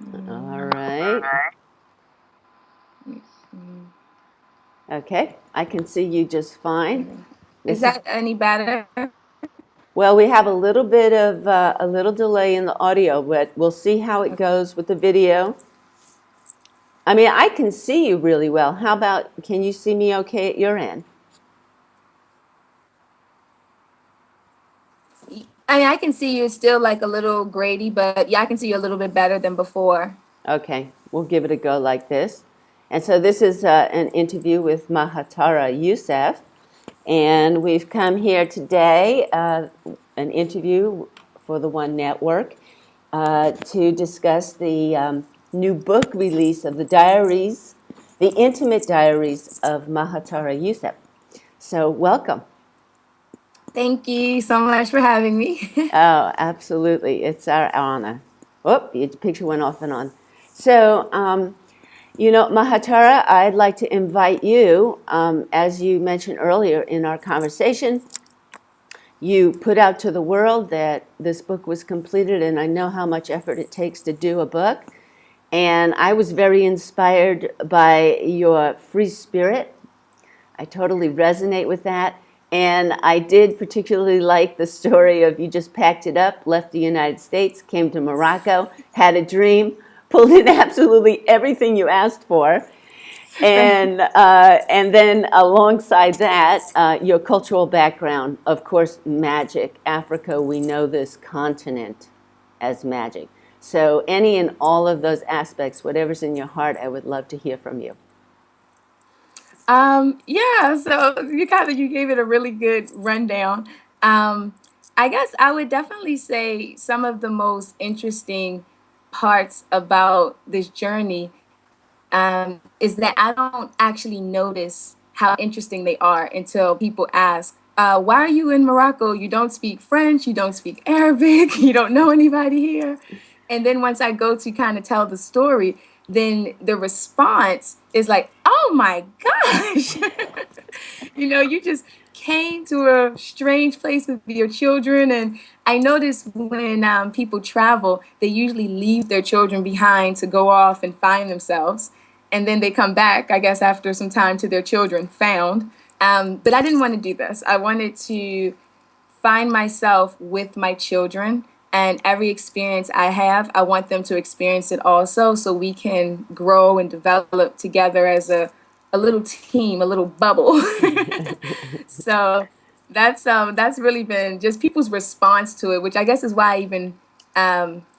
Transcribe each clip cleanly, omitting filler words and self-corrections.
All right. Okay, I can see you just fine. Is This is that any better? well. We have a little bit of a little delay in the audio, but we'll see how it goes with the video. I mean, I can see you really well. How about, can you see me okay at your end? I can see you still like a little grady, but yeah, I can see you a little bit better than before. Okay, we'll give it a go like this. And so this is an interview with Mahatara Youssef, and we've come here today, an interview for the One Network, to discuss the new book release of the Diaries, the intimate diaries of Mahatara Youssef. So welcome. Thank you so much for having me. Oh, absolutely. It's our honor. Oh, your picture went off and on. So, Mahatara, I'd like to invite you, as you mentioned earlier in our conversation, you put out to the world that this book was completed, and I know how much effort it takes to do a book. And I was very inspired by your free spirit. I totally resonate with that. And I did particularly like the story of you just packed it up, left the United States, came to Morocco, had a dream, pulled in absolutely everything you asked for. And then alongside that, your cultural background, of course, magic. Africa, we know this continent as magic. So any and all of those aspects, whatever's in your heart, I would love to hear from you. Yeah, so you gave it a really good rundown. Um, I guess I would definitely say some of the most interesting parts about this journey is that I don't actually notice how interesting they are until people ask, why are you in Morocco? You don't speak French, you don't speak Arabic, you don't know anybody here. And then once I go to kind of tell the story, then the response is like, oh my gosh, you just came to a strange place with your children. And I notice when people travel, they usually leave their children behind to go off and find themselves. And then they come back, I guess, after some time to their children found. But I didn't want to do this. I wanted to find myself with my children. And every experience I have, I want them to experience it also so we can grow and develop together as a little team, a little bubble. So that's really been just people's response to it, which I guess is why I even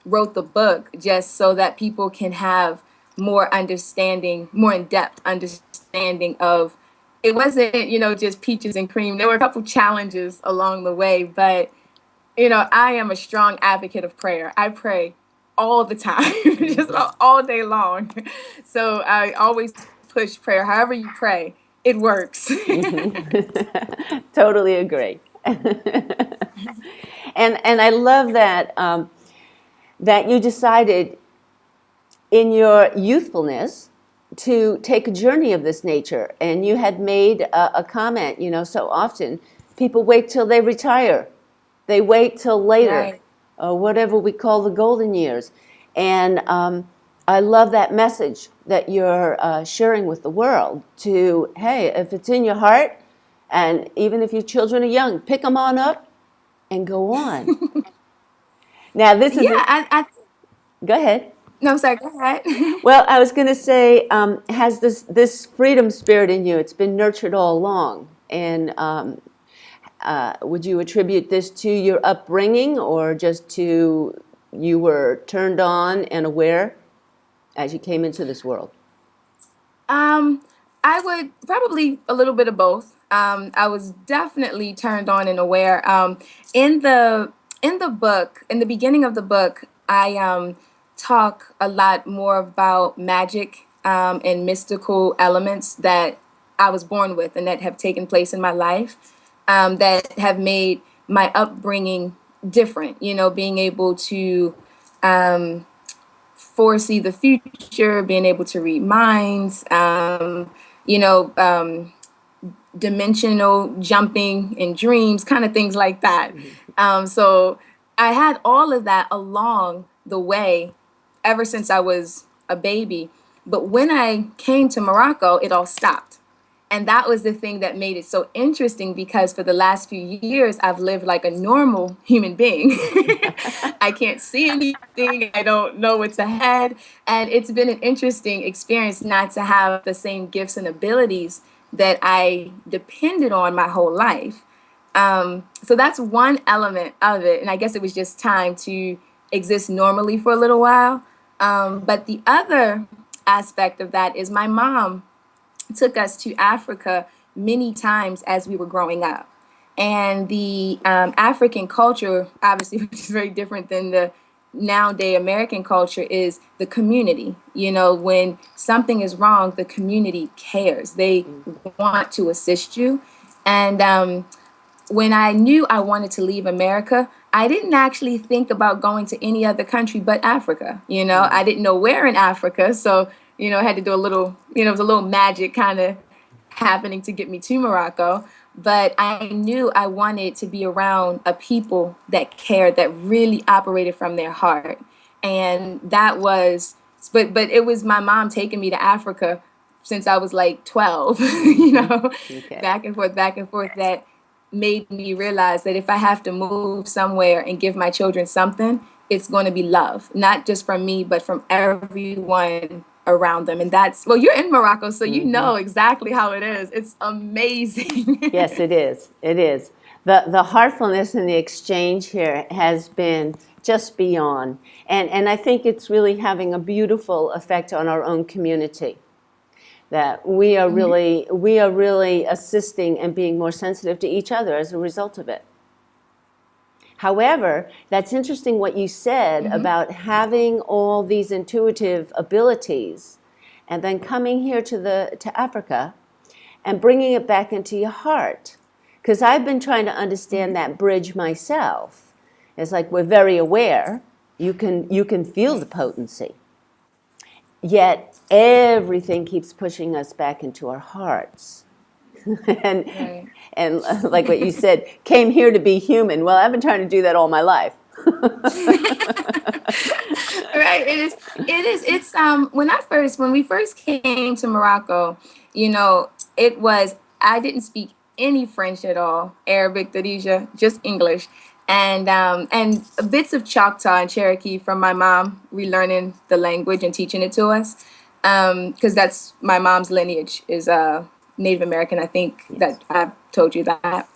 wrote the book, just so that people can have more understanding, more in-depth understanding of it wasn't, just peaches and cream. There were a couple challenges along the way, but I am a strong advocate of prayer. I pray all the time, just all day long. So I always push prayer. However you pray, it works. Totally agree. And I love that that you decided in your youthfulness to take a journey of this nature. And you had made a comment, so often people wait till they retire. They wait till later, Right. or whatever we call the golden years. And I love that message that you're sharing with the world to, hey, if it's in your heart, and even if your children are young, pick them on up and go on. Now, this Yeah, is, go ahead. no, sorry, go ahead. Well, I was going to say, has this freedom spirit in you? It's been nurtured all along, and would you attribute this to your upbringing, or just to you were turned on and aware as you came into this world? Um, I would probably a little bit of both. I was definitely turned on and aware. In the book, in the beginning of the book, I talk a lot more about magic and mystical elements that I was born with and that have taken place in my life that have made my upbringing different. Being able to foresee the future, being able to read minds, you know, um, dimensional jumping in dreams, kind of things like that. So I had all of that along the way ever since I was a baby. But when I came to Morocco, it all stopped. And that was the thing that made it so interesting, because for the last few years, I've lived like a normal human being. I can't see anything. I don't know what's ahead. And it's been an interesting experience not to have the same gifts and abilities that I depended on my whole life. So that's one element of it. And I guess it was just time to exist normally for a little while. But the other aspect of that is my mom took us to Africa many times as we were growing up. And the African culture, obviously, which is very different than the nowadays American culture, is the community. You know, when something is wrong, the community cares. They want to assist you. And when I knew I wanted to leave America, I didn't actually think about going to any other country but Africa. You know, I didn't know where in Africa. So, you know, I had to do a little, you know, it was a little magic kind of happening to get me to Morocco. But I knew I wanted to be around a people that cared, that really operated from their heart. And that was, but it was my mom taking me to Africa since I was like 12, you know, Okay. back and forth, that made me realize that if I have to move somewhere and give my children something, it's going to be love, not just from me, but from everyone around them. And that's, well, you're in Morocco, so you know exactly how it is. It's amazing. Yes, it is. It is. The heartfulness and the exchange here has been just beyond. And I think it's really having a beautiful effect on our own community. That we are really assisting and being more sensitive to each other as a result of it. However, that's interesting what you said about having all these intuitive abilities and then coming here to Africa and bringing it back into your heart. Because I've been trying to understand that bridge myself. It's like we're very aware. You can feel the potency. Yet everything keeps pushing us back into our hearts. and Right. and like what you said, came here to be human. Well, I've been trying to do that all my life. Right. It's when we first came to Morocco, you know, it was, I didn't speak any French at all, Arabic, Darija, just English. And bits of Choctaw and Cherokee from my mom, relearning the language and teaching it to us. Because that's my mom's lineage is Native American. I think that I've told you that.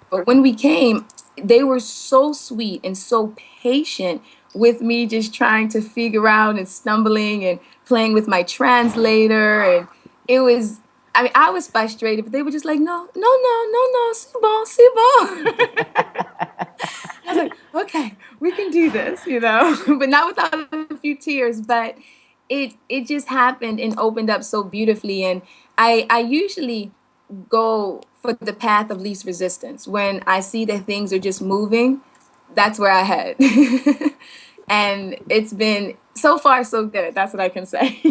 But when we came, they were so sweet and so patient with me, just trying to figure out and stumbling and playing with my translator. And it was, I mean, I was frustrated, but they were just like, no, no, no, no, no, c'est bon, c'est bon. I was like, okay, we can do this, you know, but not without a few tears. But it just happened and opened up so beautifully. And I usually go for the path of least resistance. When I see that things are just moving, that's where I head. And it's been so far so good. That's what I can say.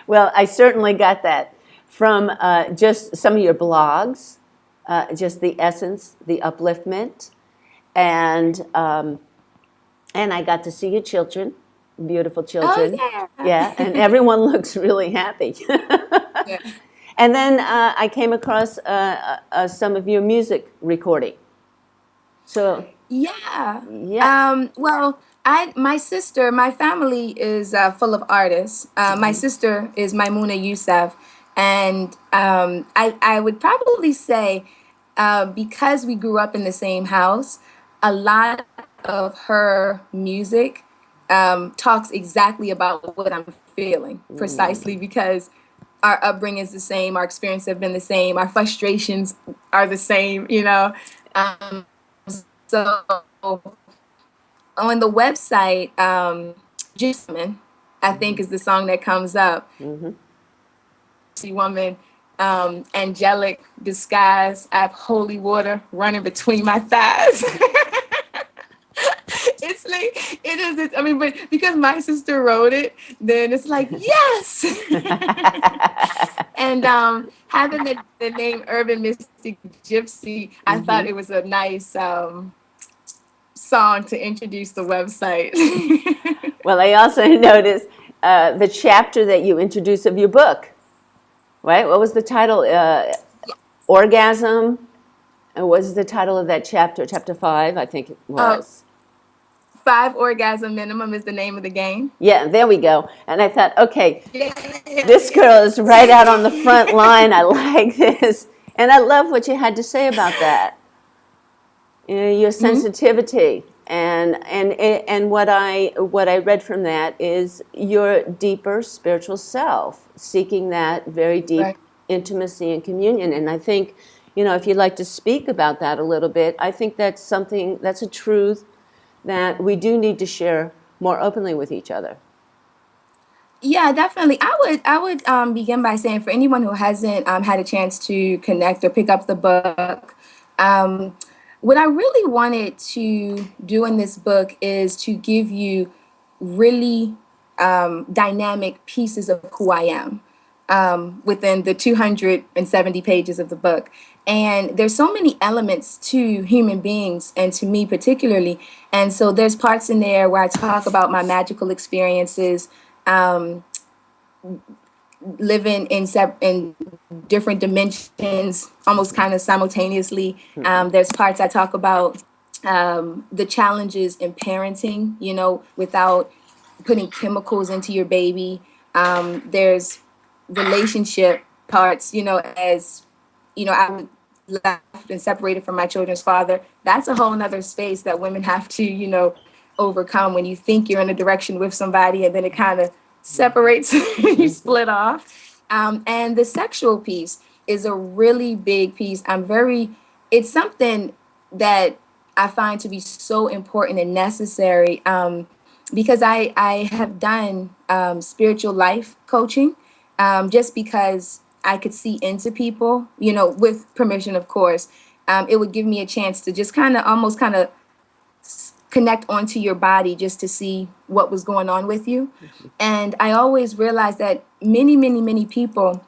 Well, I certainly got that from just some of your blogs, just the essence, the upliftment, and I got to see your children, beautiful children. Oh, yeah. Yeah, and everyone looks really happy. Yeah. And then I came across some of your music recording. So Yeah. yeah. Well, my family is full of artists. My sister is Maimuna Youssef, and I would probably say, because we grew up in the same house, a lot of her music talks exactly about what I'm feeling, precisely because our upbringing is the same, our experiences have been the same, our frustrations are the same, you know. So on the website, Gypsy, I think is the song that comes up. See, woman, angelic disguise. I have holy water running between my thighs. It's like it is. I mean, but because my sister wrote it, then it's like yes. And having the name Urban Mystic Gypsy, I thought it was a nice song to introduce the website. Well, I also noticed the chapter that you introduced of your book, right? What was the title? Orgasm. And what was the title of that chapter? Chapter 5, I think it Oh, was. 5 orgasm minimum is the name of the game. Yeah, there we go. And I thought, okay, this girl is Yes. right out on the front line. I like this. And I love what you had to say about that. You know, your sensitivity. And what I read from that is your deeper spiritual self, seeking that very deep Right. intimacy and communion. And I think, you know, if you'd like to speak about that a little bit, I think that's something, that's a truth that we do need to share more openly with each other. Yeah, definitely. I would begin by saying for anyone who hasn't had a chance to connect or pick up the book, um, what I really wanted to do in this book is to give you really dynamic pieces of who I am within the 270 pages of the book. And there's so many elements to human beings and to me particularly. And so there's parts in there where I talk about my magical experiences, um, living in different dimensions, almost kind of simultaneously. There's parts I talk about the challenges in parenting, you know, without putting chemicals into your baby. There's relationship parts, you know, as you know, I was left and separated from my children's father. That's a whole nother space that women have to, you know, overcome when you think you're in a direction with somebody and then it kind of separates, you split off. And the sexual piece is a really big piece. It's something that I find to be so important and necessary because I have done spiritual life coaching just because I could see into people, you know, with permission, of course. It would give me a chance to just kind of almost kind of connect onto your body just to see what was going on with you. And I always realized that many people,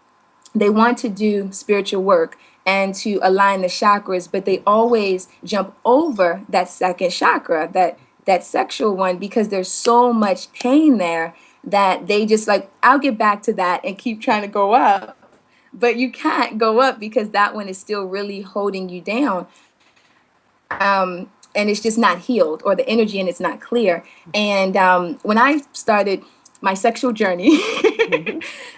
they want to do spiritual work and to align the chakras, but they always jump over that second chakra, that sexual one, because there's so much pain there that they just like, I'll get back to that and keep trying to go up. But you can't go up because that one is still really holding you down. And it's just not healed, or the energy and it's not clear. And when I started my sexual journey,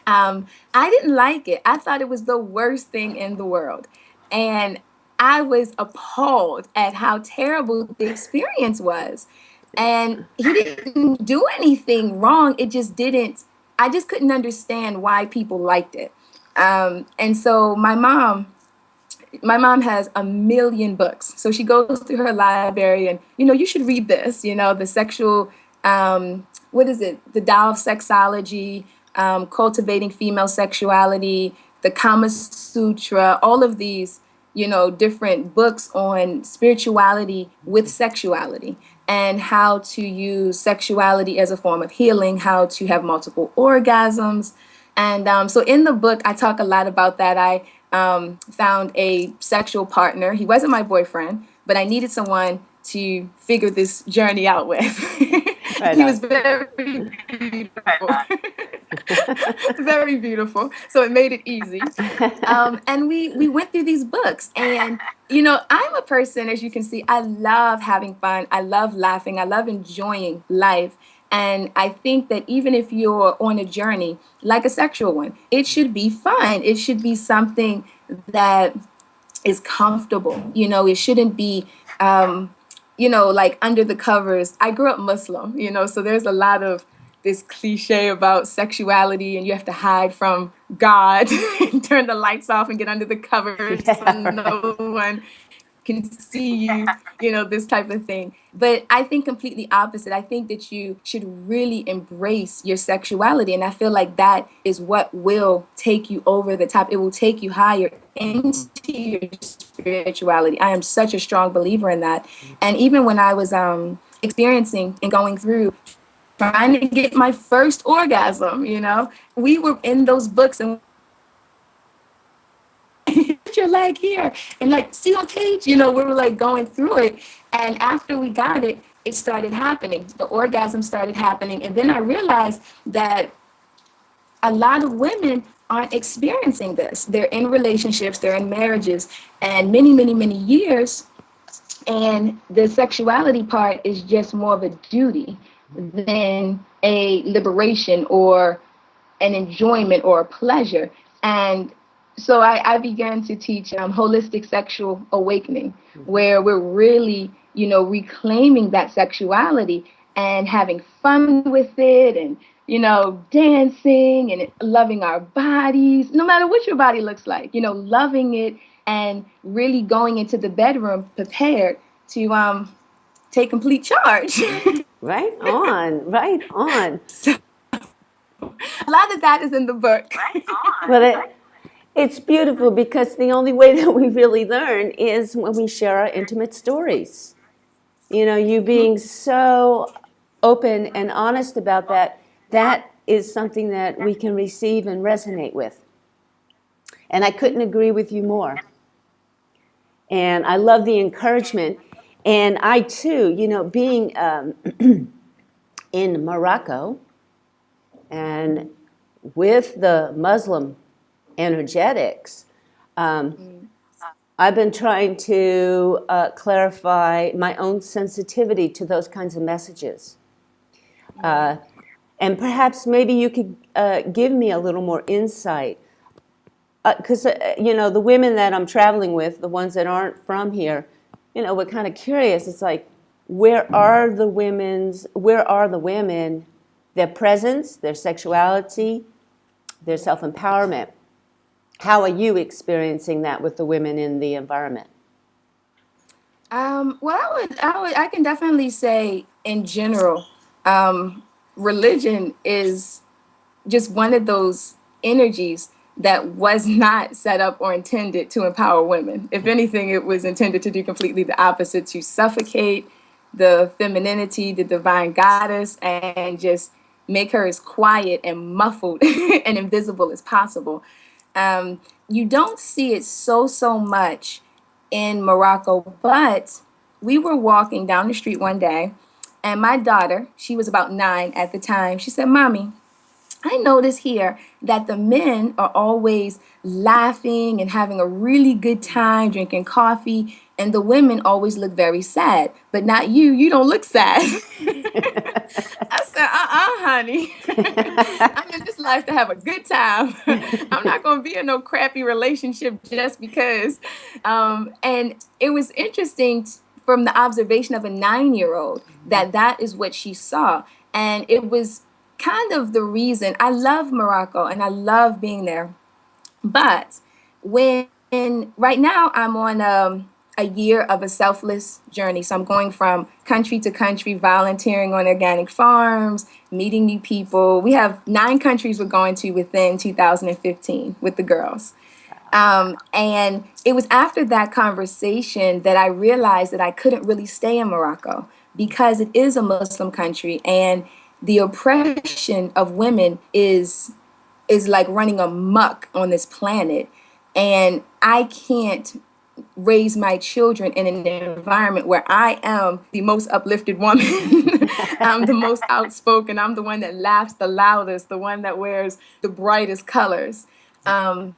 I didn't like it. I thought it was the worst thing in the world. And I was appalled at how terrible the experience was. And he didn't do anything wrong. It just didn't, I just couldn't understand why people liked it. And so my mom has a million books. So she goes through her library and, you know, you should read this, you know, the sexual, what is it? The Tao of Sexology, Cultivating Female Sexuality, the Kama Sutra, all of these, you know, different books on spirituality with sexuality and how to use sexuality as a form of healing, how to have multiple orgasms. And so in the book, I talk a lot about that. I found a sexual partner. He wasn't my boyfriend, but I needed someone to figure this journey out with. Right He on. was very beautiful. Very beautiful. So it made it easy. And we went through these books. And, you know, I'm a person, as you can see, I love having fun. I love laughing. I love enjoying life. And I think that even if you're on a journey, like a sexual one, it should be fun. It should be something that is comfortable. You know, it shouldn't be, you know, like under the covers. I grew up Muslim, you know, so there's a lot of this cliche about sexuality and you have to hide from God and turn the lights off and get under the covers so Yeah, no right. one can see you, you know, this type of thing. But I think completely opposite. I think that you should really embrace your sexuality. And I feel like that is what will take you over the top. It will take you higher into your spirituality. I am such a strong believer in that. And even when I was experiencing and going through trying to get my first orgasm, you know, we were in those books and put your leg here and like see on tape. You know, we were like going through it. And after we got it, it started happening. The orgasm started happening. And then I realized that a lot of women aren't experiencing this. They're in relationships, they're in marriages, and many years. And the sexuality part is just more of a duty than a liberation or an enjoyment or a pleasure. And so I began to teach holistic sexual awakening, where we're really, reclaiming that sexuality and having fun with it and, dancing and loving our bodies, no matter what your body looks like, loving it and really going into the bedroom prepared to take complete charge. Right on, right on. So, a lot of that is in the book. Well, it's beautiful because the only way that we really learn is when we share our intimate stories. You being so open and honest about that, that is something that we can receive and resonate with. And I couldn't agree with you more. And I love the encouragement. And I too, being in Morocco and with the Muslim energetics, I've been trying to clarify my own sensitivity to those kinds of messages. And perhaps maybe you could give me a little more insight. Because, the women that I'm traveling with, the ones that aren't from here, we're kind of curious. It's like, where are the women, their presence, their sexuality, their self-empowerment? How are you experiencing that with the women in the environment? Well, I can definitely say in general, religion is just one of those energies that was not set up or intended to empower women. If anything, it was intended to do completely the opposite, to suffocate the femininity, the divine goddess, and just make her as quiet and muffled and invisible as possible. You don't see it so much in Morocco, but we were walking down the street one day, and my daughter, she was about 9 at the time, she said, "Mommy, I notice here that the men are always laughing and having a really good time drinking coffee, and the women always look very sad, but not you. You don't look sad." I said, honey. I'm in this life to have a good time. I'm not going to be in no crappy relationship just because. And it was interesting from the observation of a 9-year-old that is what she saw. And it was kind of the reason I love Morocco and I love being there. But when right now I'm on a year of a selfless journey. So I'm going from country to country, volunteering on organic farms, meeting new people. We have 9 countries we're going to within 2015 with the girls. And it was after that conversation that I realized that I couldn't really stay in Morocco because it is a Muslim country and the oppression of women is like running amok on this planet. And I can't raise my children in an environment where I am the most uplifted woman. I'm the most outspoken. I'm the one that laughs the loudest, the one that wears the brightest colors. And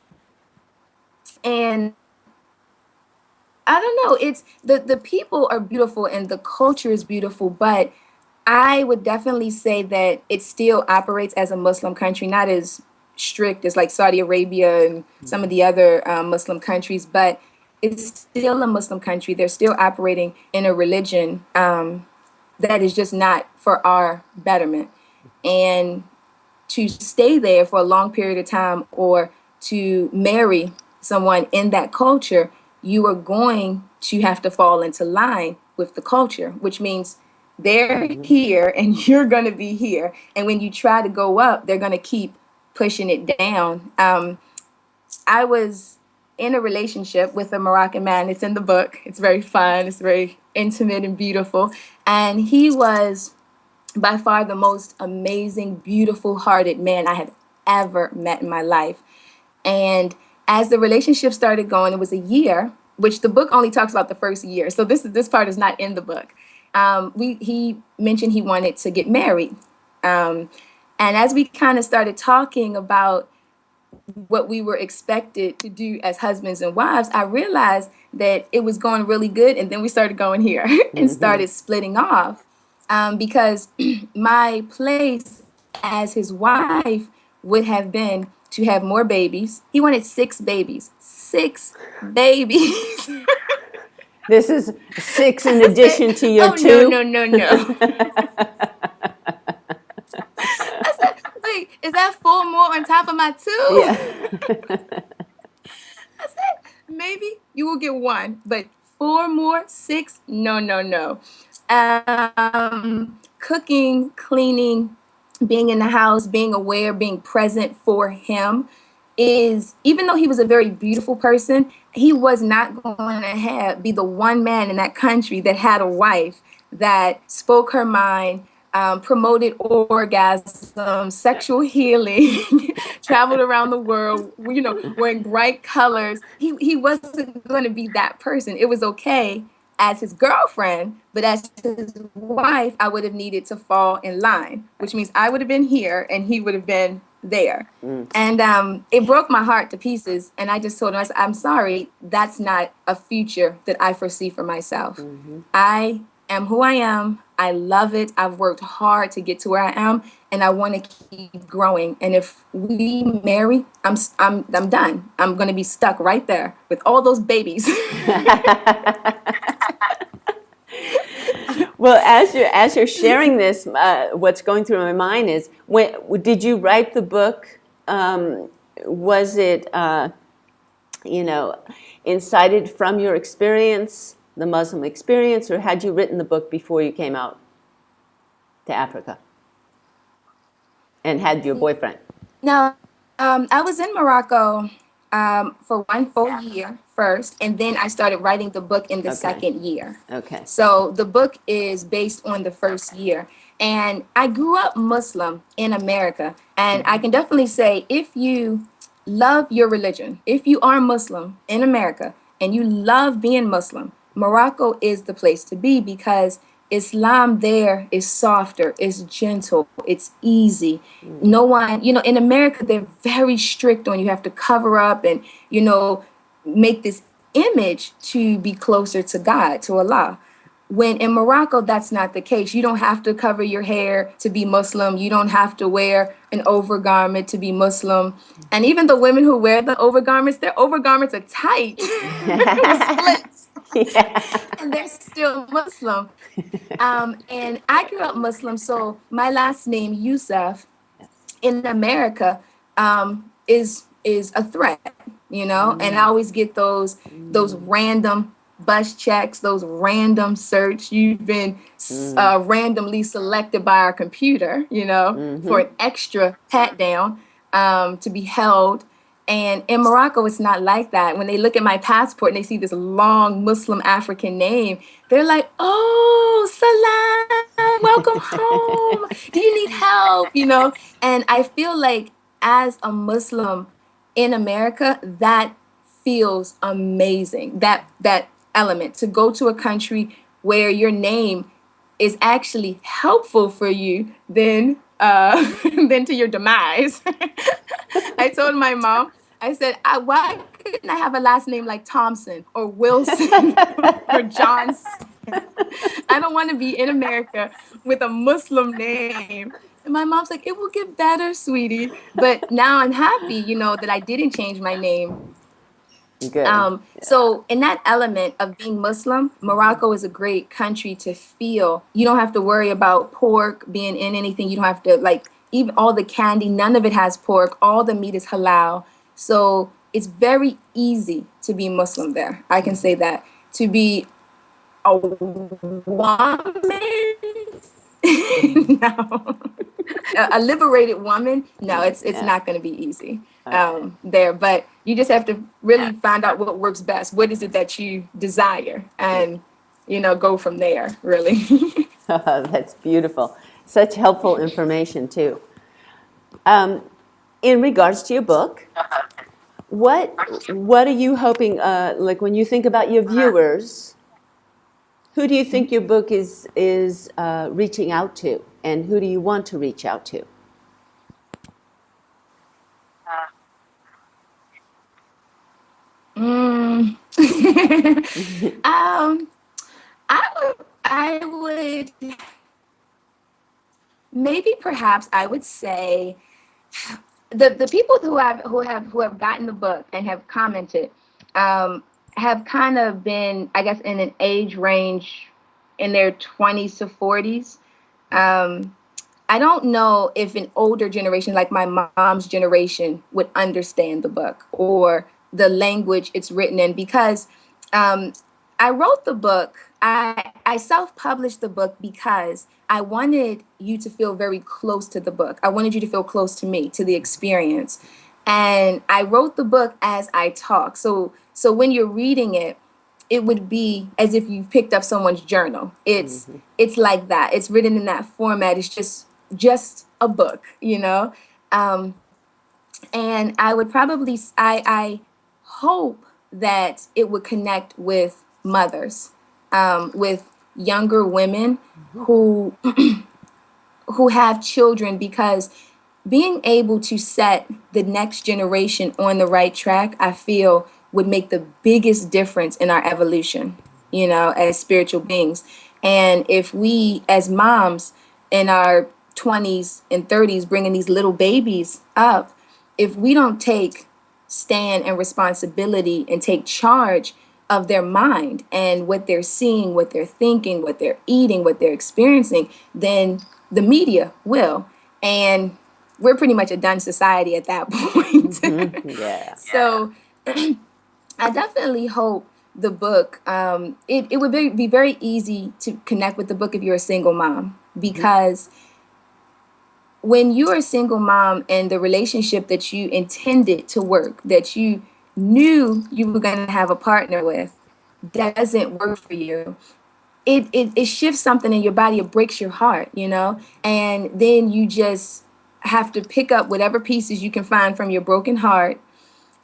I don't know, it's the people are beautiful and the culture is beautiful, but I would definitely say that it still operates as a Muslim country, not as strict as like Saudi Arabia and some of the other Muslim countries, but it's still a Muslim country. They're still operating in a religion that is just not for our betterment. And to stay there for a long period of time or to marry someone in that culture, you are going to have to fall into line with the culture, which means they're here and you're going to be here. And when you try to go up, they're going to keep pushing it down. I was in a relationship with a Moroccan man. It's in the book. It's very fun. It's very intimate and beautiful. And he was by far the most amazing, beautiful hearted man I have ever met in my life. And as the relationship started going, it was a year, which the book only talks about the first year. So this part is not in the book. He mentioned he wanted to get married. And as we kind of started talking about what we were expected to do as husbands and wives, I realized that it was going really good. And then we started going here and started splitting off because my place as his wife would have been to have more babies. He wanted 6 babies. 6 babies. This is 6 in addition to your oh, 2? No. I said, wait, is that 4 more on top of my 2? Yeah. I said, maybe you will get 1, but 4 more, 6? No. Cooking, cleaning, being in the house, being aware, being present for him is, even though he was a very beautiful person, he was not going to be the one man in that country that had a wife that spoke her mind, promoted orgasm, sexual healing, traveled around the world, wearing bright colors. He wasn't going to be that person. It was okay as his girlfriend, but as his wife, I would have needed to fall in line, which means I would have been here and he would have been there. And it broke my heart to pieces. And I just told him, I said, I'm sorry, that's not a future that I foresee for myself. I am who I am. I love it. I've worked hard to get to where I am, and I want to keep growing. And if we marry, I'm done. I'm going to be stuck right there with all those babies. Well, as you're sharing this, what's going through my mind is, did you write the book? Was it, incited from your experience, the Muslim experience, or had you written the book before you came out to Africa and had your boyfriend? No, I was in Morocco for 1 full year first, and then I started writing the book in the second year. Okay. So the book is based on the first year. And I grew up Muslim in America, and I can definitely say if you love your religion, if you are Muslim in America and you love being Muslim, Morocco is the place to be because Islam there is softer, it's gentle, it's easy. No one, in America, they're very strict on you have to cover up and, make this image to be closer to God, to Allah. When in Morocco, that's not the case. You don't have to cover your hair to be Muslim. You don't have to wear an overgarment to be Muslim. And even the women who wear the overgarments, their overgarments are tight with splits. Yeah. And they're still Muslim. And I grew up Muslim, so my last name, Youssef, in America, is a threat, And I always get those random bus checks, those random search. You've been randomly selected by our computer, for an extra pat down to be held. And in Morocco, it's not like that. When they look at my passport and they see this long Muslim African name, they're like, oh, Salam, welcome home. Do you need help? And I feel like as a Muslim in America, that feels amazing. That element to go to a country where your name is actually helpful for you than to your demise. I told my mom, I said, why couldn't I have a last name like Thompson or Wilson or Johnson? I don't want to be in America with a Muslim name. And my mom's like, it will get better, sweetie. But now I'm happy, that I didn't change my name. Good. So in that element of being Muslim, Morocco is a great country to feel. You don't have to worry about pork being in anything. You don't have to, even all the candy, none of it has pork. All the meat is halal. So it's very easy to be Muslim there. I can say that. To be a woman, no. A liberated woman, no, it's not going to be easy there. But you just have to really find out what works best. What is it that you desire? And, go from there, really. That's beautiful. Such helpful information, too. In regards to your book, What are you hoping, like when you think about your viewers, who do you think your book is reaching out to, and who do you want to reach out to? Mm. um, I would maybe perhaps I would say the people who have gotten the book and have commented um, have kind of been, I guess, in an age range in their 20s to 40s. Um, I don't know if an older generation, like my mom's generation, would understand the book or the language it's written in, because um, I wrote the book. I self-published the book because I wanted you to feel very close to the book. I wanted you to feel close to me, to the experience. And I wrote the book as I talk. So when you're reading it, it would be as if you picked up someone's journal. It's like that. It's written in that format. It's just a book, you know. Um, and I would probably I hope that it would connect with mothers, with younger women who who have children, because being able to set the next generation on the right track, I feel, would make the biggest difference in our evolution, you know, as spiritual beings. And if we, as moms in our 20s and 30s, bringing these little babies up, if we don't take stand and responsibility and take charge of their mind and what they're seeing, what they're thinking, what they're eating, what they're experiencing, then the media will. And we're pretty much a done society at that point. Yeah. So I definitely hope the book, it would be very easy to connect with the book if you're a single mom, because when you're a single mom and the relationship that you intended to work, that you knew you were going to have a partner with, doesn't work for you, it shifts something in your body. It breaks your heart, you know. And then you just have to pick up whatever pieces you can find from your broken heart,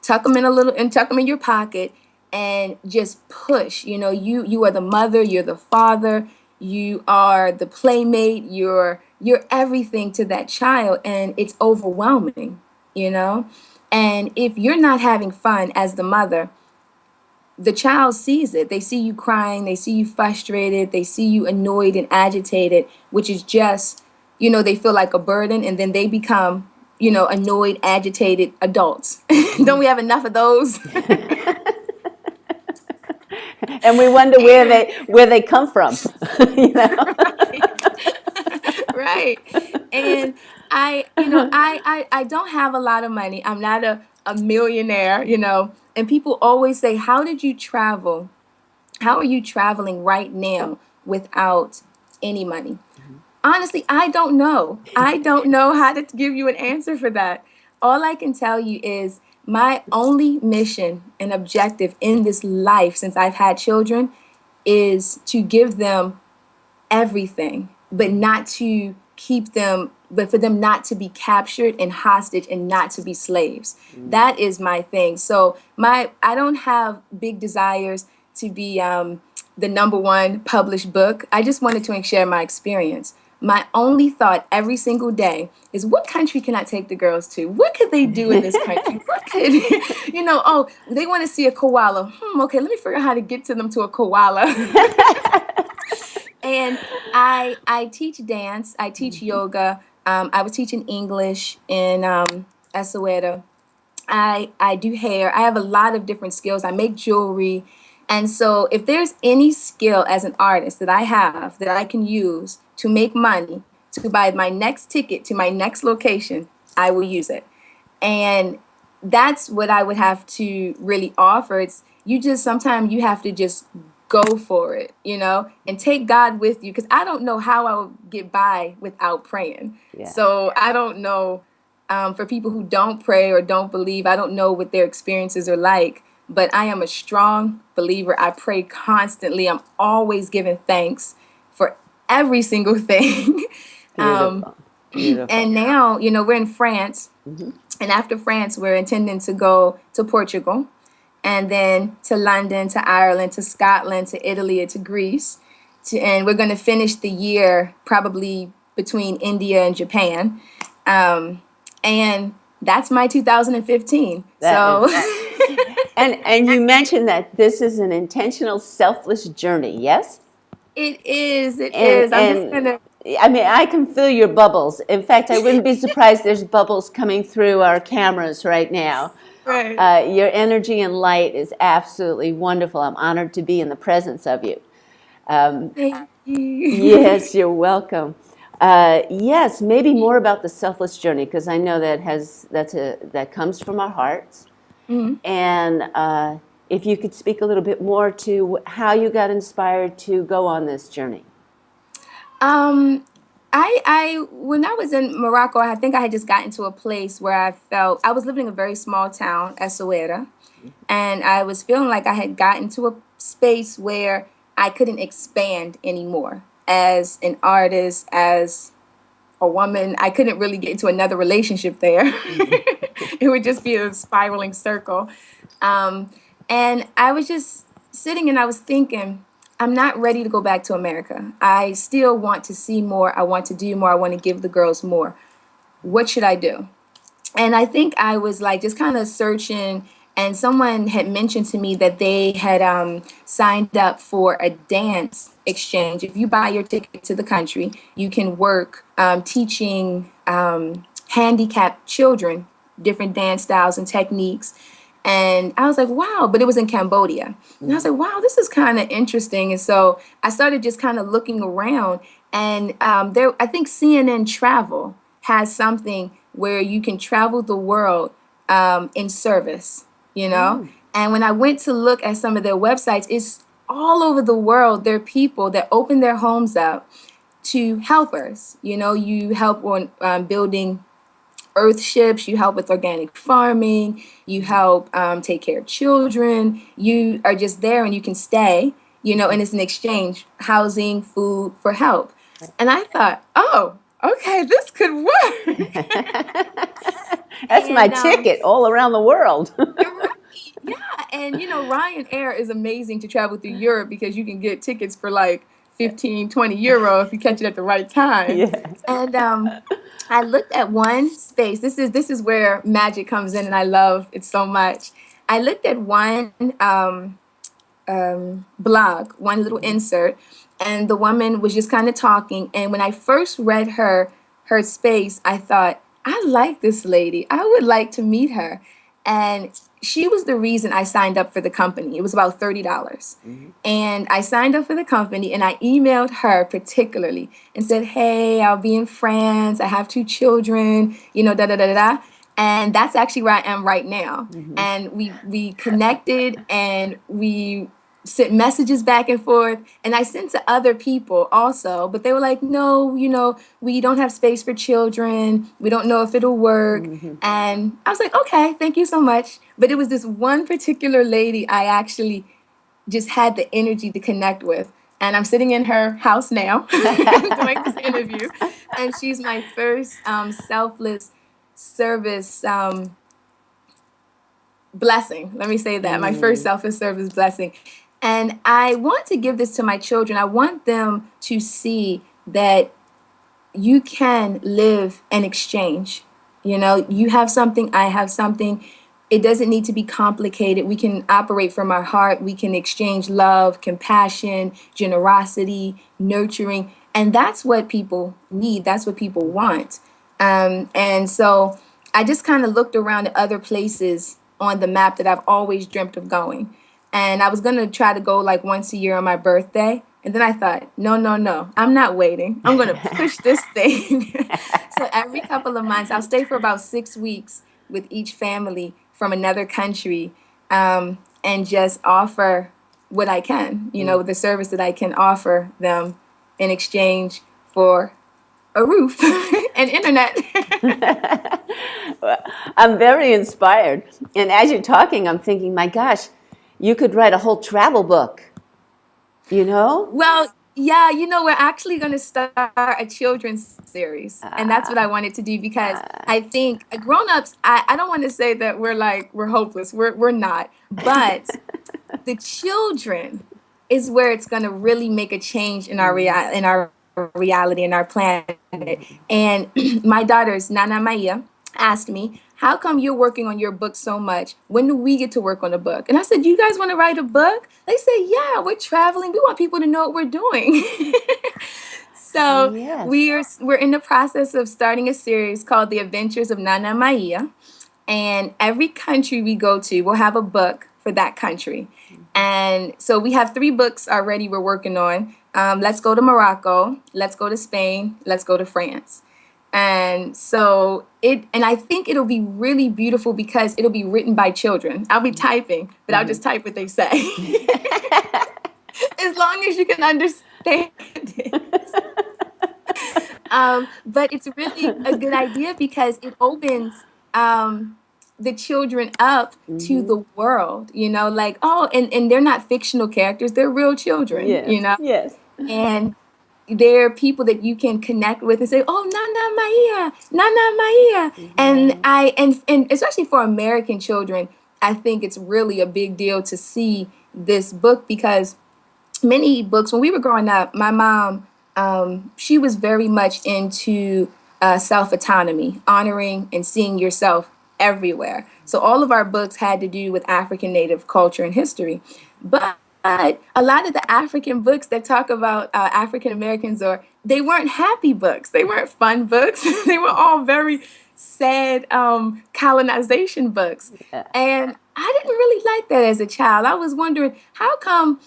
tuck them in a little, and tuck them in your pocket, and just push. You know, you are the mother, you're the father, you are the playmate, you're everything to that child, and it's overwhelming, you know. And if you're not having fun as the mother, the child sees it. They see you crying, they see you frustrated, they see you annoyed and agitated, which is just, you know, they feel like a burden, and then they become, you know, annoyed, agitated adults. Don't we have enough of those? And we wonder where they come from. You know? Right. And I don't have a lot of money. I'm not a millionaire, you know. And people always say, how did you travel? How are you traveling right now without any money? Honestly, I don't know. I don't know how to give you an answer for that. All I can tell you is my only mission and objective in this life since I've had children is to give them everything, but not to keep them, but for them not to be captured and hostage and not to be slaves. That is my thing. So I don't have big desires to be the number one published book. I just wanted to share my experience. My only thought every single day is, what country can I take the girls to? What could they do in this country? What could, oh, they want to see a koala. Okay, let me figure out how to get to them to a koala. And I teach dance. I teach yoga. I was teaching English in Esoeda. I do hair. I have a lot of different skills. I make jewelry. And so if there's any skill as an artist that I have that I can use to make money, to buy my next ticket to my next location, I will use it. And that's what I would have to really offer. It's, you just, sometimes you have to just go for it, you know, and take God with you. Because I don't know how I would get by without praying. Yeah. So I don't know, for people who don't pray or don't believe, I don't know what their experiences are like. But I am a strong believer. I pray constantly. I'm always giving thanks for every single thing. Beautiful. Beautiful. And now, you know, we're in France. And after France, we're intending to go to Portugal, and then to London, to Ireland, to Scotland, to Italy, to Greece. And we're going to finish the year probably between India and Japan. And that's my 2015. That is, So and you mentioned that this is an intentional, selfless journey. Yes. it is. It And is. I'm just gonna. I mean, I can feel your bubbles. In fact, I wouldn't be surprised there's bubbles coming through our cameras right now. Right. Your energy and light is absolutely wonderful. I'm honored to be in the presence of you. Thank you. Yes, you're welcome. Yes, maybe more about the selfless journey, because I know that comes from our hearts. Mhm. And if you could speak a little bit more to how you got inspired to go on this journey. Um, when I was in Morocco, I think I had just gotten to a place where I felt I was living in a very small town, Essaouira, and I was feeling like I had gotten to a space where I couldn't expand anymore as an artist, as a woman. I couldn't really get into another relationship there. It would just be a spiraling circle. Um, and I was just sitting and I was thinking, I'm not ready to go back to America. I still want to see more. I want to do more. I want to give the girls more. What should I do? And I think I was like just kind of searching, and someone had mentioned to me that they had signed up for a dance exchange. If you buy your ticket to the country, you can work teaching handicapped children different dance styles and techniques. And I was like, wow, but it was in Cambodia. And I was like, wow, this is kind of interesting. And so I started just kind of looking around. And I think CNN Travel has something where you can travel the world in service, you know? And when I went to look at some of their websites, it's all over the world. There are people that open their homes up to helpers. You know, you help on building earth ships, you help with organic farming, you help take care of children. You are just there and you can stay, you know, and it's an exchange, housing, food for help. And I thought, oh, okay, this could work. That's my And ticket all around the world. you're right. Yeah. And, you know, Ryanair is amazing to travel through Europe because you can get tickets for like 15, 20 euro if you catch it at the right time. Yeah. And I looked at one space. This is where magic comes in, and I love it so much. I looked at one blog, one little insert, and the woman was just kind of talking. And when I first read her space, I thought, I like this lady. I would like to meet her. And she was the reason I signed up for the company. It was about $30. And I signed up for the company and I emailed her particularly and said, hey, I'll be in France. I have two children, you know, da da da da da. And that's actually where I am right now. And we connected and we sent messages back and forth, and I sent to other people also, but they were like, no, you know, we don't have space for children, we don't know if it'll work. And I was like, okay, thank you so much. But it was this one particular lady I actually just had the energy to connect with, and I'm sitting in her house now doing this interview, and she's my first selfless service blessing. Let me say that. My first selfless service blessing. And I want to give this to my children. I want them to see that you can live an exchange. You know, you have something, I have something. It doesn't need to be complicated. We can operate from our heart. We can exchange love, compassion, generosity, nurturing. And that's what people need. That's what people want. And so I just kind of looked around at other places on the map that I've always dreamt of going. And I was going to try to go like once a year on my birthday. And then I thought, no, no, no, I'm not waiting. I'm going to push this thing. So every couple of months, I'll stay for about 6 weeks with each family from another country, and just offer what I can, you know, the service that I can offer them in exchange for a roof and internet. I'm very inspired. And as you're talking, I'm thinking, my gosh, you could write a whole travel book, you know? Well, Yeah, we're actually going to start a children's series. And that's what I wanted to do because I think grown-ups, I don't want to say that we're hopeless. We're not. But the children is where it's going to really make a change in our reality, in our planet. And my daughters, Nana Maya, asked me, how come you're working on your book so much? When do we get to work on a book? And I said, you guys want to write a book? They said, yeah, we're traveling. We want people to know what we're doing. So Yes. we're in the process of starting a series called The Adventures of Nonmitia. And every country we go to, we'll have a book for that country. And so we have 3 books already we're working on. Let's go to Morocco. Let's go to Spain. Let's go to France. And so and I think it'll be really beautiful because it'll be written by children. I'll be typing, but I'll just type what they say. As long as you can understand it. But it's really a good idea because it opens the children up to the world, like, oh, and they're not fictional characters, they're real children, Yes. Yes. and they're people that you can connect with and say, oh, Nana Maia, Nana Maia. And especially for American children, I think it's really a big deal to see this book because many books, when we were growing up, my mom, she was very much into self-autonomy, honoring and seeing yourself everywhere. So all of our books had to do with African Native culture and history. But a lot of the African books that talk about African Americans, or they weren't happy books. They weren't fun books. They were all very sad colonization books. Yeah. And I didn't really like that as a child. I was wondering, how come,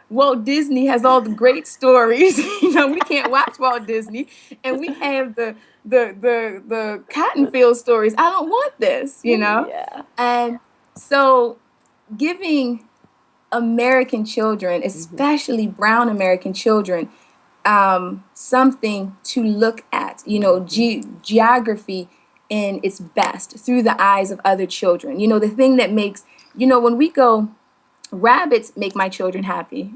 Walt Disney has all the great stories? We can't watch Walt Disney, and we have the cotton field stories. I don't want this. Yeah. And so giving American children, especially brown American children, something to look at, geography in its best through the eyes of other children. The thing that makes, when we go, rabbits make my children happy,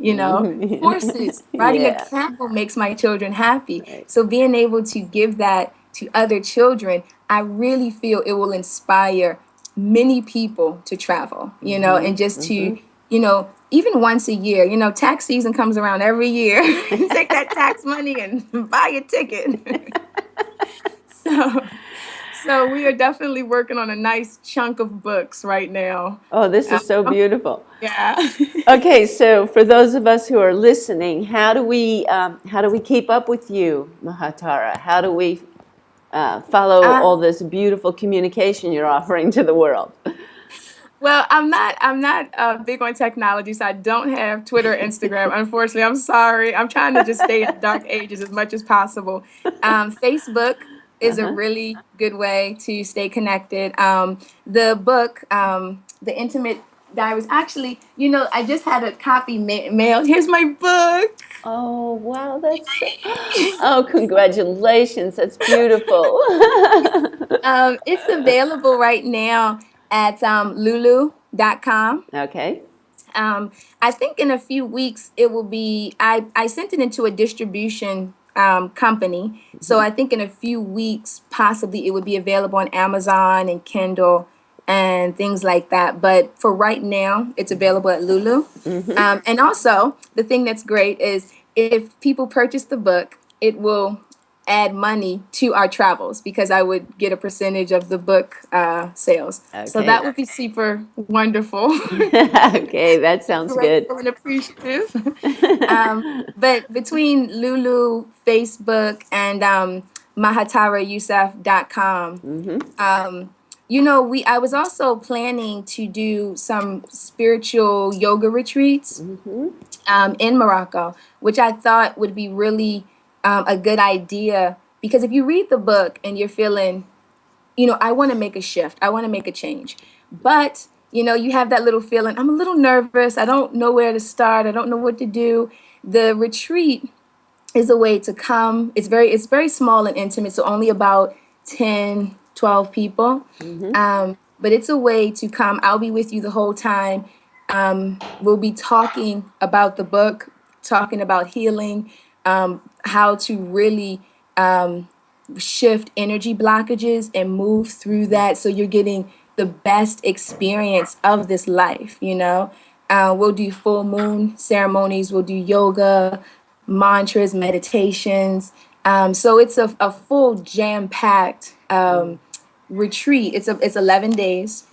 horses, riding a Yeah. camel makes my children happy. Right. So being able to give that to other children, I really feel it will inspire many people to travel, and just to, even once a year, tax season comes around every year. Take that tax money and buy a ticket. So, so we are definitely working on a nice chunk of books right now. Oh, this is so beautiful. Yeah. Okay, so for those of us who are listening, how do we keep up with you, Mahatara? How do we follow all this beautiful communication you're offering to the world? Well, I'm not big on technology, so I don't have Twitter or Instagram. Unfortunately, I'm sorry. I'm trying to just stay in the dark ages as much as possible. Facebook is a really good way to stay connected. The book, The Intimate Diaries. Actually, I just had a copy mailed. Here's my book. Oh, wow, oh, congratulations. That's beautiful. It's available right now at lulu.com. Okay. I think in a few weeks it will be. I sent it into a distribution company, so I think in a few weeks possibly it would be available on Amazon and Kindle and things like that. But for right now, it's available at Lulu. And also, the thing that's great is if people purchase the book, it will add money to our travels because I would get a percentage of the book sales. So Okay. that would be super wonderful. Okay, that sounds good. Grateful and appreciative. But between Lulu, Facebook, and Mahatara I was also planning to do some spiritual yoga retreats in Morocco, which I thought would be really a good idea because if you read the book and you're feeling, I want to make a shift, I want to make a change, but you have that little feeling, I'm a little nervous, I don't know where to start, I don't know what to do. The retreat is a way to come. It's very small and intimate, so only about 10, 12 people. But it's a way to come. I'll be with you the whole time. We'll be talking about the book talking about healing, how to really shift energy blockages and move through that so you're getting the best experience of this life, you know. We'll do full moon ceremonies, we'll do yoga, mantras, meditations. So it's a full jam-packed retreat. It's 11 days.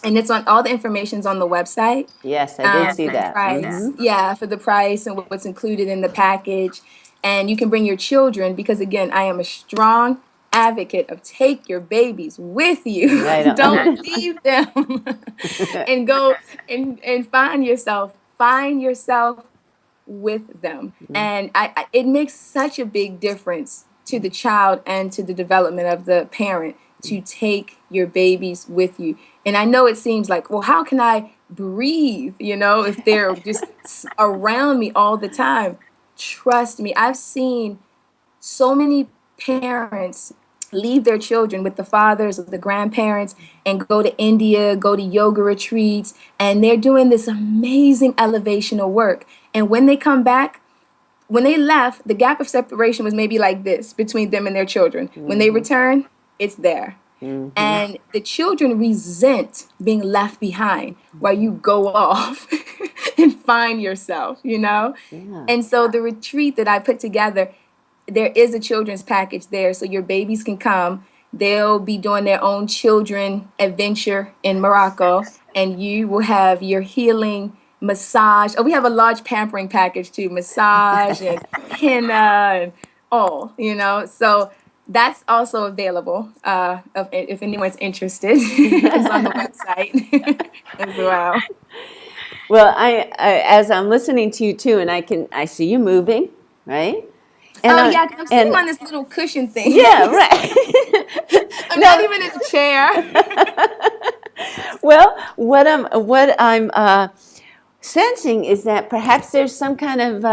And it's on all the information's on the website. Yes, I did see For the that. price. Yeah, for the price and what's included in the package. And you can bring your children because again, I am a strong advocate of take your babies with you. I know. Don't leave them and go and find yourself with them. And it makes such a big difference to the child and to the development of the parent to take your babies with you. And I know it seems like, well, how can I breathe, you know, if they're just around me all the time? Trust me, I've seen so many parents leave their children with the fathers or the grandparents and go to India, go to yoga retreats, and they're doing this amazing elevational work. And when they come back, when they left, the gap of separation was maybe like this between them and their children. When they return, it's there. And the children resent being left behind while you go off and find yourself, you know? Yeah. And so the retreat that I put together, there is a children's package there. So your babies can come. They'll be doing their own children adventure in Morocco. And you will have your healing massage. Oh, we have a large pampering package too. Massage and henna and all, you know. So that's also available if anyone's interested. It's on the website as well. Well, as I'm listening to you too, and I see you moving, right? And Oh I, yeah, 'cause I'm sitting on this little cushion thing. yeah, right. I'm not No, even in a chair. well, what I'm sensing is that perhaps there's some kind of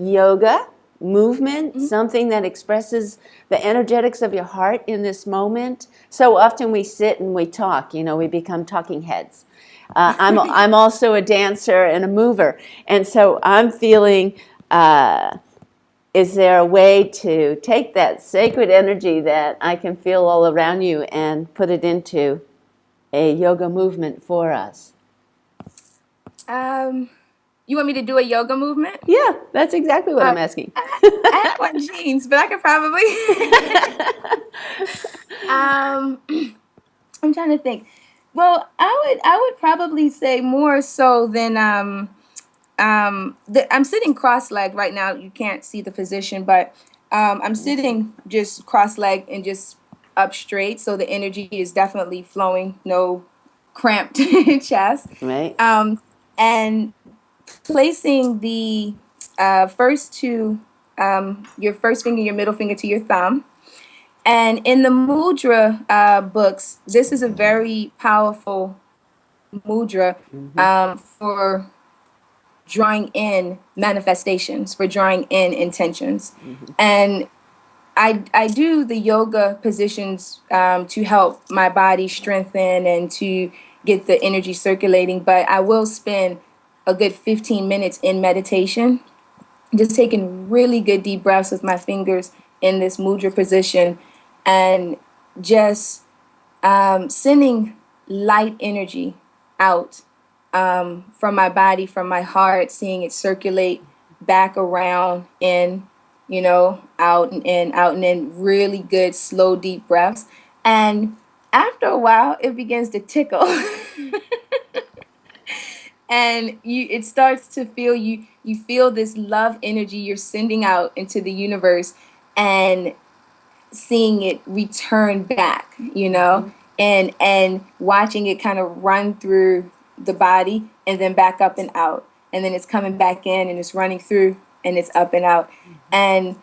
yoga movement, something that expresses the energetics of your heart in this moment. So often we sit and we talk, you know, we become talking heads. I'm also a dancer and a mover, and so I'm feeling. Is there a way to take that sacred energy that I can feel all around you and put it into a yoga movement for us? You want me to do a yoga movement? Yeah, that's exactly what I'm asking. I have on jeans, but I could probably. I'm trying to think. Well, I would probably say more so than I'm sitting cross-legged right now. You can't see the position, but I'm sitting just cross-legged and just up straight, so the energy is definitely flowing. No cramped chest. Right? And placing the first two, your first finger, your middle finger to your thumb. And in the Mudra books, this is a very powerful mudra for drawing in manifestations, for drawing in intentions. And I do the yoga positions to help my body strengthen and to get the energy circulating, but I will spend a good 15 minutes in meditation, just taking really good deep breaths with my fingers in this mudra position and just sending light energy out from my body, from my heart, seeing it circulate back around in, you know, out and in, out and in, really good, slow, deep breaths. And after a while, it begins to tickle. And it starts to feel you feel this love energy you're sending out into the universe and seeing it return back, you know, and watching it kind of run through the body and then back up and out. And then it's coming back in and it's running through and it's up and out. And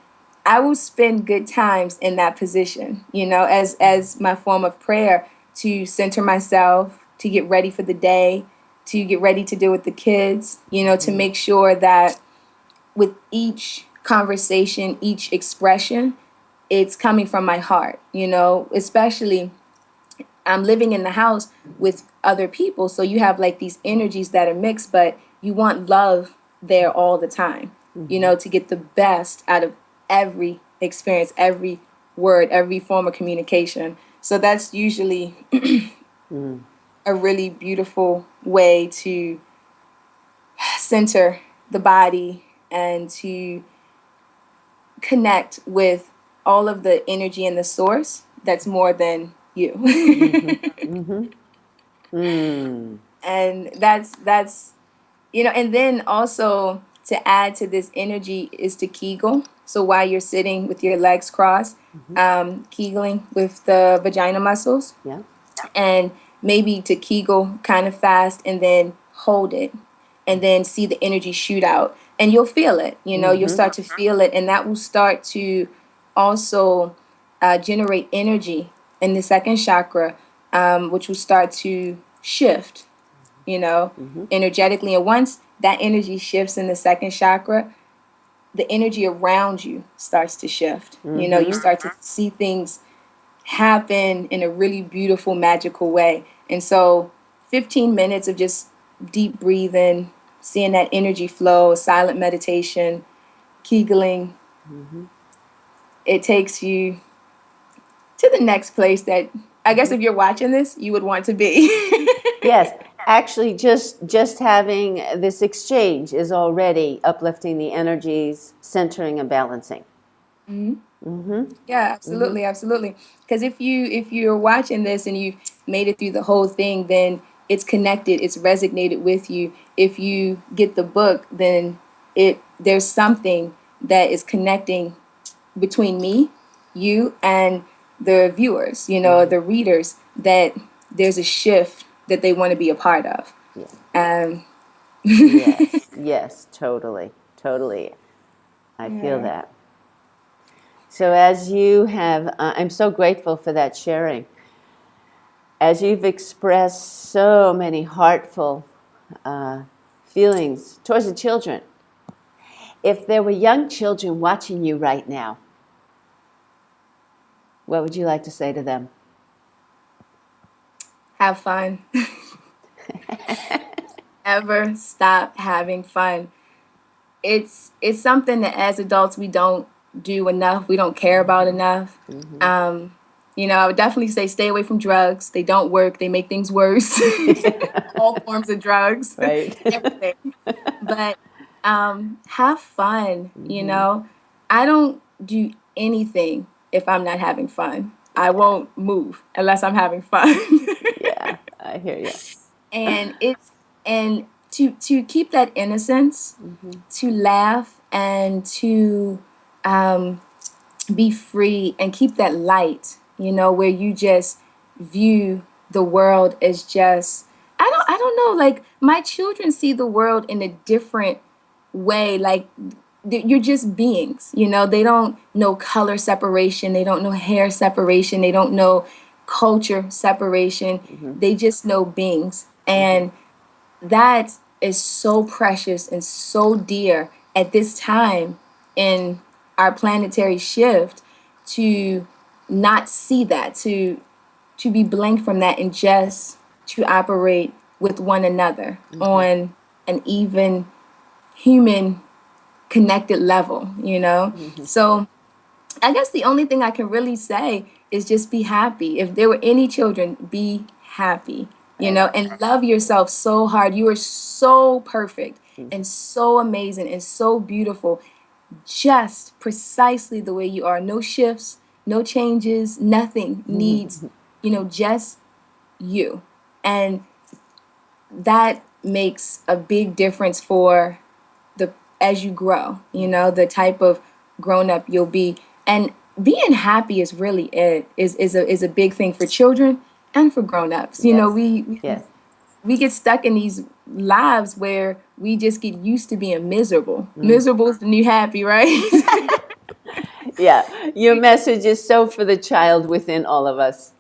I will spend good times in that position, you know, as my form of prayer to center myself, to get ready for the day, to get ready to deal with the kids, you know, to make sure that with each conversation, each expression, it's coming from my heart, you know, especially I'm living in the house with other people. So you have like these energies that are mixed, but you want love there all the time. to get the best out of every experience, every word, every form of communication. So that's usually a really beautiful way to center the body and to connect with all of the energy in the source that's more than you. And that's and then also to add to this energy is to Kegel. So while you're sitting with your legs crossed, Kegeling with the vagina muscles, Yeah. and maybe to Kegel kind of fast and then hold it and then see the energy shoot out. And you'll feel it, you'll start to feel it. And that will start to also generate energy in the second chakra, which will start to shift, energetically. And once that energy shifts in the second chakra, the energy around you starts to shift. You start to see things happen in a really beautiful, magical way. And so 15 minutes of just deep breathing, seeing that energy flow, silent meditation, Kegeling, it takes you to the next place that I guess if you're watching this, you would want to be. Yes. Actually, just having this exchange is already uplifting the energies, centering and balancing. Yeah, absolutely, absolutely. Because if you're watching this and you've made it through the whole thing, then it's connected, it's resonated with you. If you get the book, then there's something that is connecting between me, you, and the viewers, the readers, that there's a shift that they want to be a part of. Um, Yes. Yes. Totally. Totally. I feel yeah. that. So as you have, I'm so grateful for that sharing. As you've expressed so many heartful feelings towards the children, if there were young children watching you right now, what would you like to say to them? Have fun. Ever stop having fun. It's something that as adults we don't do enough. We don't care about enough. I would definitely say stay away from drugs. They don't work. They make things worse. All forms of drugs, Right. everything. But have fun. I don't do anything if I'm not having fun. I won't move unless I'm having fun. Yeah, I hear you. And to keep that innocence, to laugh and to be free and keep that light, where you just view the world as just I don't know, like my children see the world in a different way. Like you're just beings, they don't know color separation, they don't know hair separation, they don't know culture separation. They just know beings. And that is so precious and so dear at this time in our planetary shift, to not see that, to be blank from that, and just to operate with one another on an even human connected level. So I guess the only thing I can really say is just be happy. If there were any children, be happy, and love yourself so hard. You are so perfect and so amazing and so beautiful, just precisely the way you are. No shifts, no changes, nothing needs, just you. And that makes a big difference for as you grow, the type of grown up you'll be. And being happy is really is a big thing for children and for grown ups. Yes. We Yes. we get stuck in these lives where we just get used to being miserable. Miserable is the new happy, right? Yeah. Your message is so for the child within all of us.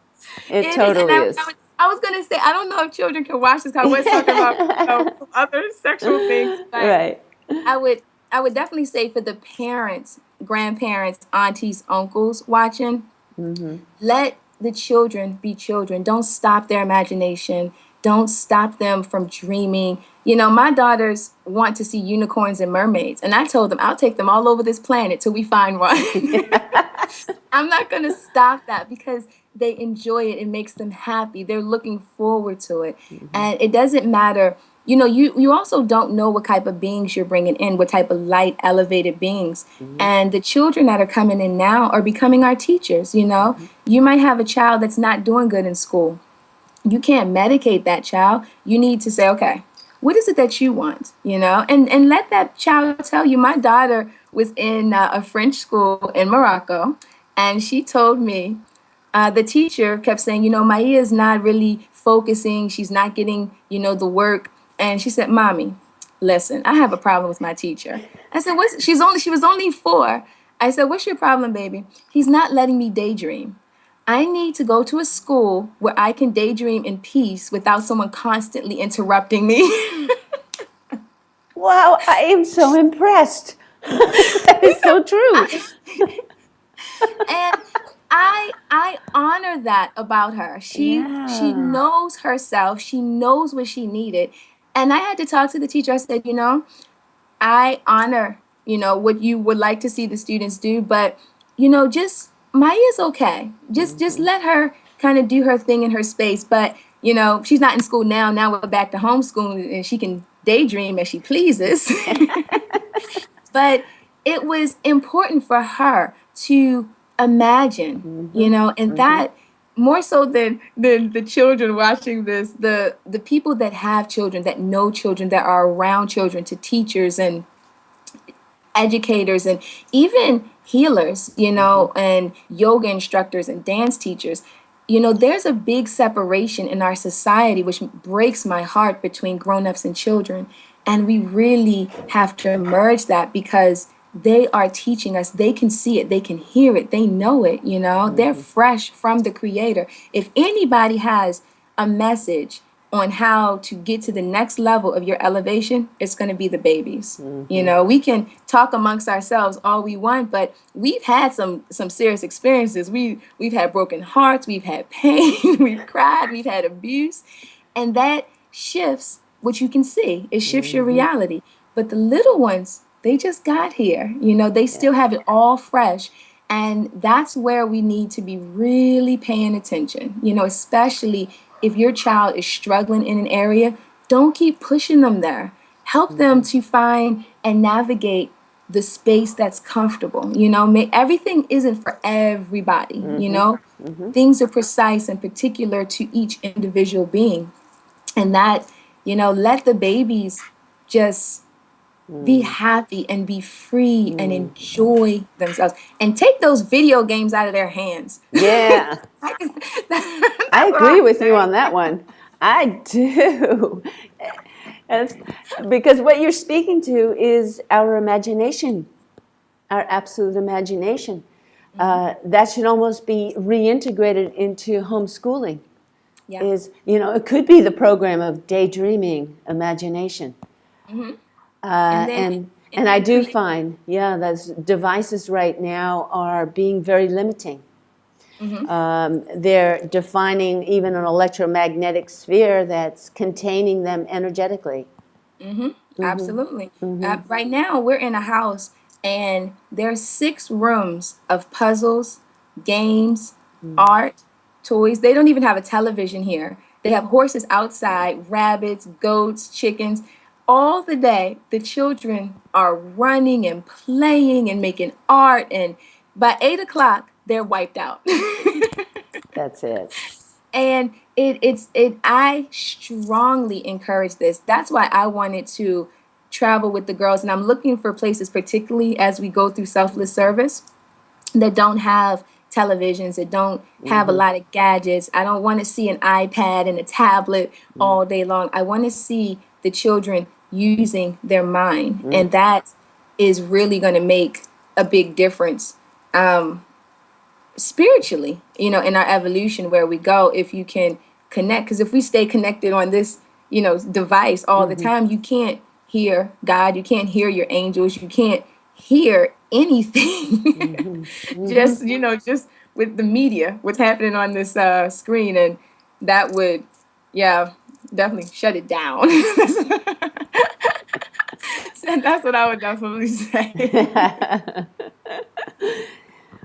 It It is, and totally is. I was gonna say I don't know if children can watch this because I was talking about other sexual things, but Right. I would I would definitely say for the parents, grandparents, aunties, uncles watching, let the children be children. Don't stop their imagination. Don't stop them from dreaming. My daughters want to see unicorns and mermaids, and I told them I'll take them all over this planet till we find one. I'm not going to stop that because they enjoy it. It makes them happy. They're looking forward to it. And it doesn't matter. You also don't know what type of beings you're bringing in, what type of light, elevated beings. And the children that are coming in now are becoming our teachers. You might have a child that's not doing good in school. You can't medicate that child. You need to say, okay, what is it that you want? And let that child tell you. My daughter was in a French school in Morocco, and she told me the teacher kept saying, Maya is not really focusing. She's not getting, the work. And she said, Mommy, listen, I have a problem with my teacher. I said, she was only 4. I said, what's your problem, baby? He's not letting me daydream. I need to go to a school where I can daydream in peace without someone constantly interrupting me. Wow, I am so impressed. That is so true. And I honor that about her. She knows herself. She knows what she needed. And I had to talk to the teacher. I said, I honor, what you would like to see the students do, but just Maya's okay. Just let her kind of do her thing in her space. But she's not in school now. Now we're back to homeschooling, and she can daydream as she pleases. But it was important for her to imagine, and that more so than the children watching this, the people that have children, that know children, that are around children, to teachers and educators and even healers, and yoga instructors and dance teachers. There's a big separation in our society, which breaks my heart, between grown-ups and children. And we really have to merge that, because they are teaching us. They can see it. They can hear it. They know it. They're fresh from the Creator. If anybody has a message on how to get to the next level of your elevation, it's going to be the babies. We can talk amongst ourselves all we want, but we've had some serious experiences. We've had broken hearts, we've had pain, we've cried, we've had abuse, and that shifts what you can see. It shifts your reality. But the little ones, they just got here. They still have it all fresh. And that's where we need to be really paying attention, especially if your child is struggling in an area. Don't keep pushing them there. Help them to find and navigate the space that's comfortable. Everything isn't for everybody. Things are precise and particular to each individual being. And that, let the babies just be happy and be free and enjoy themselves, and take those video games out of their hands. Yeah. I agree with you on that one. I do. Because what you're speaking to is our imagination, our absolute imagination. That should almost be reintegrated into homeschooling. Yeah. It could be the program of daydreaming, imagination. And I do find, those devices right now are being very limiting. They're defining even an electromagnetic sphere that's containing them energetically. Absolutely. Right now, we're in a house, and there's 6 rooms of puzzles, games, art, toys. They don't even have a television here. They have horses outside, rabbits, goats, chickens. All the day, the children are running and playing and making art, and by 8 o'clock, they're wiped out. That's it. And I strongly encourage this. That's why I wanted to travel with the girls, and I'm looking for places, particularly as we go through selfless service, that don't have televisions, that don't have a lot of gadgets. I don't want to see an iPad and a tablet all day long. I want to see the children using their mind, and that is really going to make a big difference spiritually, in our evolution, where we go, if you can connect. Because if we stay connected on this, device all the time, you can't hear God, you can't hear your angels, you can't hear anything. Just with the media, what's happening on this screen, and that would, definitely shut it down. That's what I would definitely say.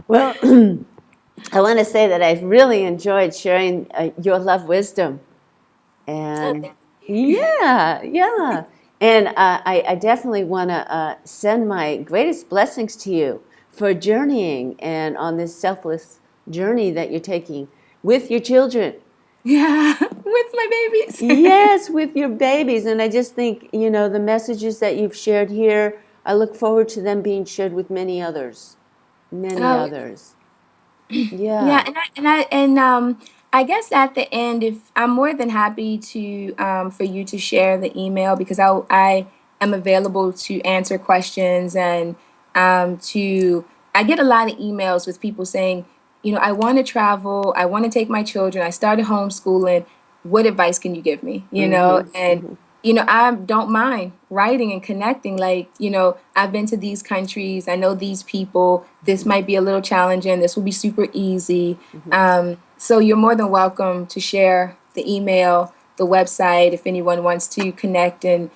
Well, I want to say that I've really enjoyed sharing your love wisdom. And yeah, yeah. And I definitely want to send my greatest blessings to you for journeying and on this selfless journey that you're taking with your children. Yeah, with my babies. Yes, with your babies. And I just think, the messages that you've shared here, I look forward to them being shared with many others. Many Oh, others. yeah, Yeah. I guess at the end, if I'm more than happy to for you to share the email because I am available to answer questions and to I get a lot of emails with people saying, I want to travel, I want to take my children, I started homeschooling. What advice can you give me? Mm-hmm. And Mm-hmm. I don't mind writing and connecting. Like, I've been to these countries. I know these people. This might be a little challenging. This will be super easy. Mm-hmm. So you're more than welcome to share the email, the website, if anyone wants to connect and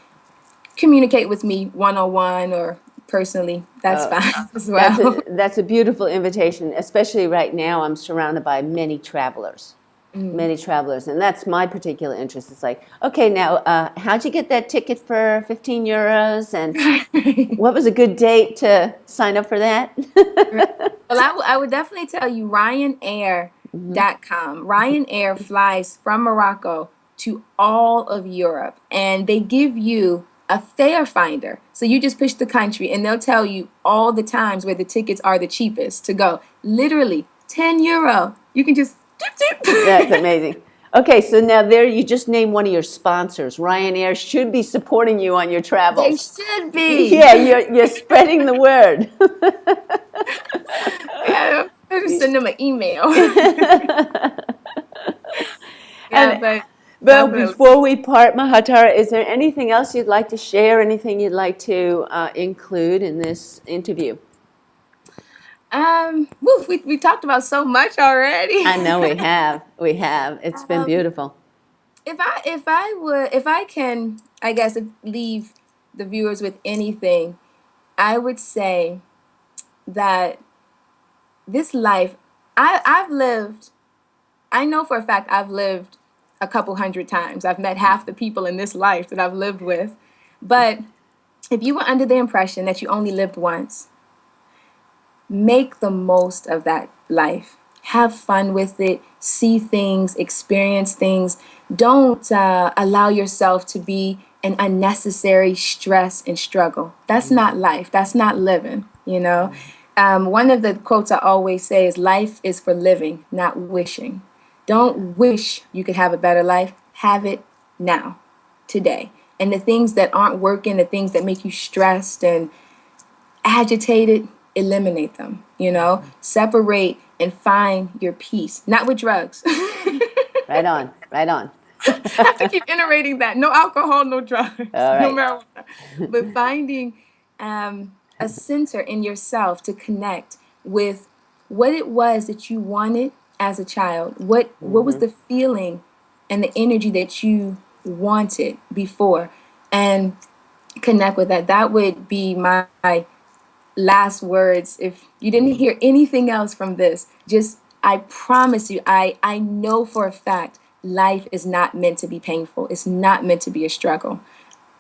communicate with me one-on-one or personally. That's Oh, fine as well. that's a beautiful invitation, especially right now. I'm surrounded by many travelers, and that's my particular interest. It's like, okay, now, how'd you get that ticket for 15 euros? And what was a good date to sign up for that? Well, I would definitely tell you Ryanair.com. Ryanair flies from Morocco to all of Europe, and they give you a fare finder. So you just push the country, and they'll tell you all the times where the tickets are the cheapest to go. Literally, 10 euro. You can just doop, That's doop. amazing. Okay, so now there you just named one of your sponsors. Ryanair should be supporting you on your They travels. should be. Yeah, you're spreading the word. Yeah, better send them an email. Yeah, And but well, definitely. before we part, Mahatara, is there anything else you'd like to share? Anything you'd like to include in this interview? Woo, we talked about so much already. I know we have. We have. It's been um, beautiful. if I can, I guess, leave the viewers with anything, I would say that this life, I've lived. I know for a fact I've lived a couple hundred times. I've met half the people in this life that I've lived with. But if you were under the impression that you only lived once, make the most of that life. Have fun with it. See things, experience things. Don't allow yourself to be an unnecessary stress and struggle. That's not life. That's not living. One of the quotes I always say is life is for living, not wishing. Don't wish you could have a better life. Have it now, today. And the things that aren't working, the things that make you stressed and agitated, eliminate them. Separate and find your peace, not with drugs. Right on. Right on. I have to keep iterating that. No alcohol, no drugs, All no right. marijuana. But finding a center in yourself to connect with what it was that you wanted as a child. What was the feeling and the energy that you wanted before, and connect with that. That would be my last words. If you didn't hear anything else from this, just I promise you, I know for a fact life is not meant to be painful. It's not meant to be a struggle.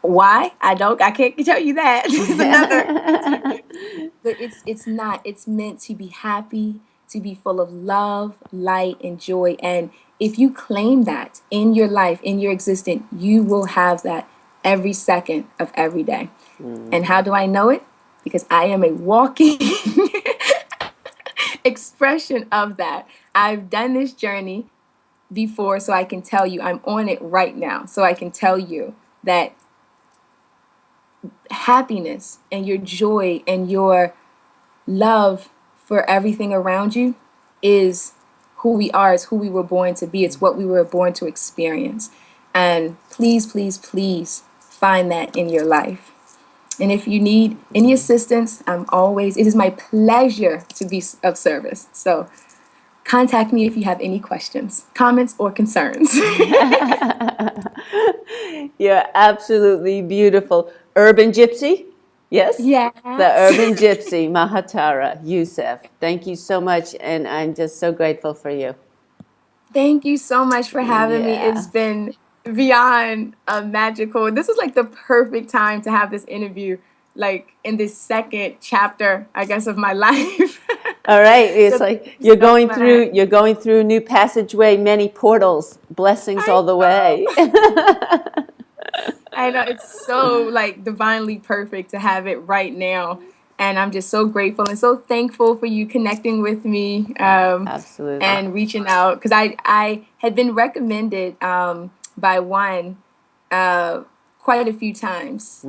Why? I can't tell you that. It's another interview. But it's not. It's meant to be happy, to be full of love, light, and joy. And if you claim that in your life, in your existence, you will have that every second of every day. And how do I know it? Because I am a walking expression of that. I've done this journey before, so I can tell you I'm on it right now. So I can tell you that happiness and your joy and your love for everything around you is who we are, is who we were born to be, it's what we were born to experience. And please, please, please find that in your life. And if you need any assistance, it is my pleasure to be of service. So contact me if you have any questions, comments, or concerns. You're absolutely beautiful. Urban Gypsy? Yes? The Yes. urban gypsy, Mahatara, Youssef. Thank you so much, and I'm just so grateful for you. Thank you so much for having me. It's Yeah. been beyond magical. This is like the perfect time to have this interview, like in this second chapter, I guess, of my life. All right. It's So thank like you so much. you're going through a new passageway, many portals, blessings I all the way. know. I know it's so like divinely perfect to have it right now. And I'm just so grateful and so thankful for you connecting with me Absolutely. and reaching out because I had been recommended by one uh, quite a few times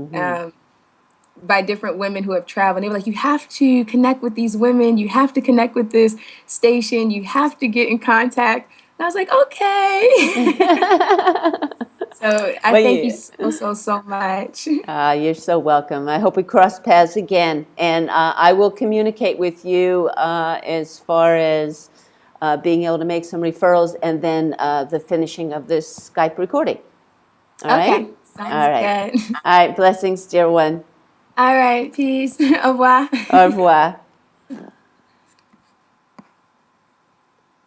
by different women who have traveled. They were like, you have to connect with these women. You have to connect with this station. You have to get in contact. And I was like, okay. So I Well, thank you you, so much. you're so welcome. I hope we cross paths again. And I will communicate with you as far as being able to make some referrals and then the finishing of this Skype recording. All Okay, right? sounds All right. good. All right. Blessings, dear one. All right, peace. Au revoir. Au revoir.